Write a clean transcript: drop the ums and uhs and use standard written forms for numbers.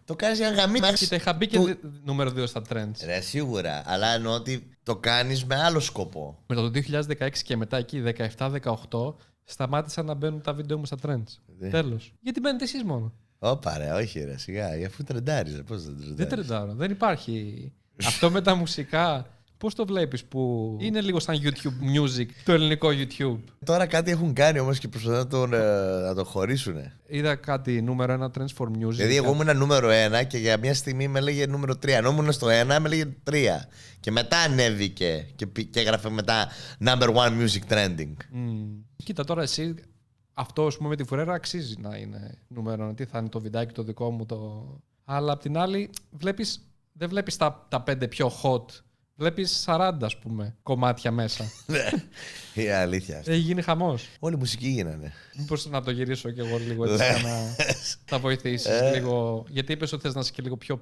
Το κάνεις για να γαμίσεις. Κοίτα, είχα μπει και νούμερο 2 στα trends. Ρε, σίγουρα. Αλλά εννοώ ότι το κάνεις με άλλο σκοπό. Με το 2016 και μετά εκεί, 17-18, σταμάτησαν να μπαίνουν τα βίντεο μου στα trends. Τέλος. Γιατί μπαίνετε εσείς μόνο. Όπα ρε, όχι ρε, σιγά. Αφού τρεντάρεις, πώς δεν τρεντάρεις. Δεν τρεντάρω. Δεν υπάρχει. Αυτό με τα μουσικά. Πώς το βλέπεις που είναι λίγο σαν YouTube Music, το ελληνικό YouTube. Τώρα κάτι έχουν κάνει όμως και προσπαθούν να το χωρίσουν. Είδα κάτι νούμερο 1 Trends for Music. Δηλαδή, εγώ ήμουν νούμερο 1 και για μια στιγμή με έλεγε νούμερο 3. Ενώ ήμουν στο 1, με έλεγε 3. Και μετά ανέβηκε και έγραφε μετά number 1 music trending. Κοίτα τώρα εσύ, αυτό ας πούμε με τη Φουρέρα αξίζει να είναι νούμερο 1. Τι θα είναι το βιντεάκι το δικό μου. Αλλά απ' την άλλη, δεν βλέπεις τα 5 πιο hot. Βλέπεις 40, ας πούμε, κομμάτια μέσα. Η αλήθεια. Έχει γίνει χαμός. Όλη η μουσική γίνανε. Μήπως να το γυρίσω κι εγώ λίγο έτσι, να βοηθήσεις λίγο. Γιατί είπες ότι θες να είσαι και λίγο πιο